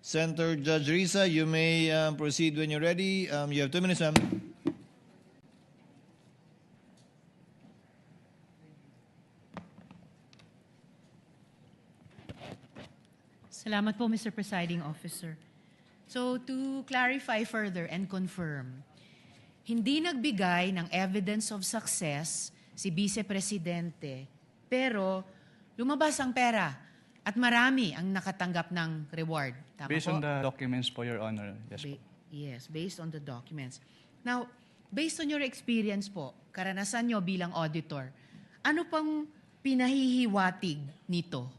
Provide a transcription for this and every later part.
Senator Judge Risa, you may proceed when you're ready. You have 2 minutes, ma'am. Salamat po, Mr. Presiding Officer. So, to clarify further and confirm, hindi nagbigay ng evidence of success si Vice Presidente, pero lumabas ang pera at marami ang nakatanggap ng reward. Tama Based po? on the documents po, Your Honor. Yes po. Yes, based on the documents. Now, based on your experience po, karanasan nyo bilang auditor, ano pang pinahihiwatig nito?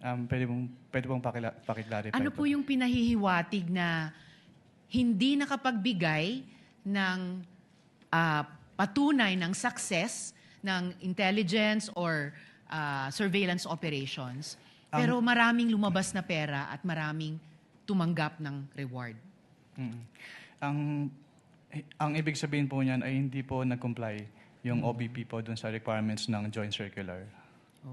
Pwede pong pakiclarify Ano po yung pinahihiwatig na hindi nakapagbigay ng patunay ng success ng intelligence or surveillance operations, pero maraming lumabas na pera at maraming tumanggap ng reward? Ang ibig sabihin po niyan ay hindi po nag-comply yung OBP po dun sa requirements ng Joint Circular.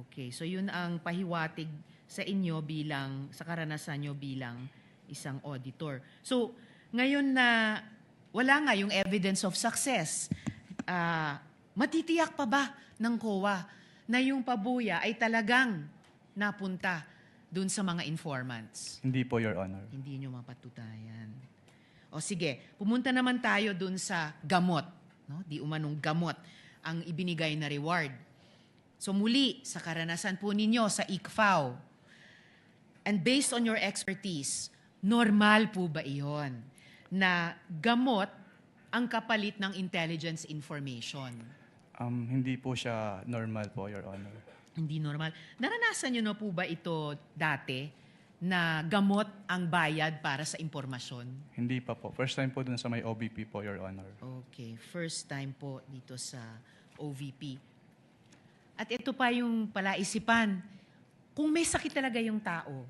Okay, so yun ang pahiwatig sa inyo bilang, sa karanasan nyo bilang isang auditor. So, ngayon na wala nga yung evidence of success, matitiyak pa ba ng COA na yung pabuya ay talagang napunta dun sa mga informants? Hindi po, Your Honor. Hindi nyo mapatutayan. O sige, pumunta naman tayo dun sa gamot. No? Di umanong gamot ang ibinigay na reward. So muli, sa karanasan po ninyo sa ICFAO, and based on your expertise, normal po ba iyon na gamot ang kapalit ng intelligence information? Hindi po siya normal po, Your Honor. Hindi normal. Naranasan nyo na po ba ito dati na gamot ang bayad para sa impormasyon? Hindi pa po. First time po dun sa may OBP po, Your Honor. Okay, first time po dito sa OVP. At ito pa yung palaisipan, kung may sakit talaga yung tao,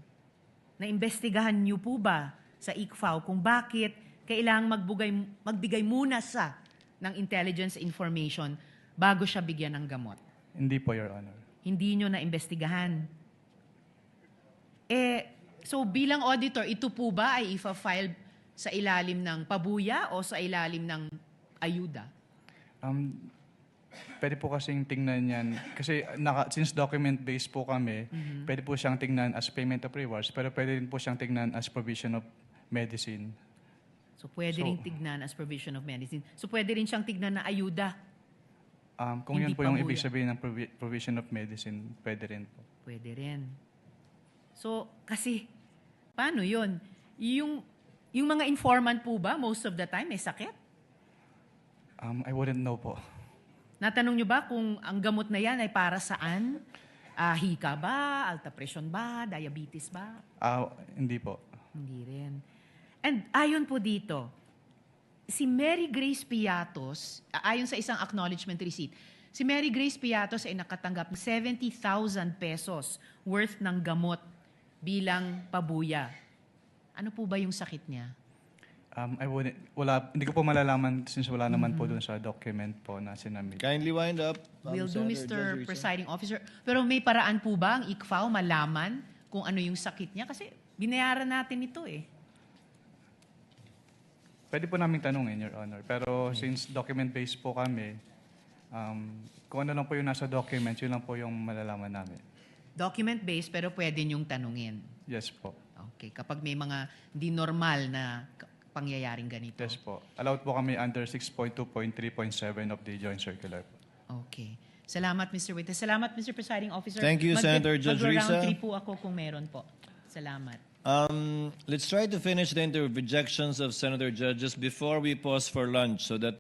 naimbestigahan niyo po ba sa ICFAO kung bakit kailangang magbigay muna sa ng intelligence information bago siya bigyan ng gamot? Hindi po, Your Honor. Hindi nyo naimbestigahan. So bilang auditor, ito po ba ay ifa-file sa ilalim ng pabuya o sa ilalim ng ayuda? Pwede po kasing tingnan yan. Kasi since document-based po kami, pwede po siyang tingnan as payment of rewards, pero pwede rin po siyang tingnan as provision of medicine. So pwede rin tignan as provision of medicine. So pwede rin siyang tignan na ayuda. Kung Hindi yun po yung pabuya. ibig sabihin ng provision of medicine, pwede rin po. Pwede rin. So kasi, paano yun? Yung mga informant po ba, most of the time, may sakit? I wouldn't know po. Natanong nyo ba kung ang gamot na yan ay para saan? Hika ba? Alta presyon ba? Diabetes ba? Hindi po. Hindi rin. And ayon po dito, si Mary Grace Piatos, ayon sa isang acknowledgement receipt, si Mary Grace Piatos ay nakatanggap ng 70,000 pesos worth ng gamot bilang pabuya. Ano po ba yung sakit niya? Hindi ko po malalaman since wala naman po dun sa document po na sinamit. Kindly wind up. Will do, Senator Judge Mr. Risa. Presiding Officer. Pero may paraan po ba ang ICFAO malaman kung ano yung sakit niya? Kasi binayaran natin ito eh. Pwede po namin tanungin, Your Honor. Pero since document-based po kami, kung ano lang po yung nasa document, yun lang po yung malalaman namin. Document-based pero pwede niyong tanungin. Yes po. Okay, kapag may mga di normal na pangyayaring ganito. Yes po. Allowed po kami under 6.2.3.7 of the Joint Circular po. Okay. Salamat, Mr. Witness. Salamat, Mr. Presiding Officer. Thank you, Senator Judge Mag-round Risa. 3 po ako kung meron po. Salamat. Let's try to finish the interjections of Senator Judges before we pause for lunch so that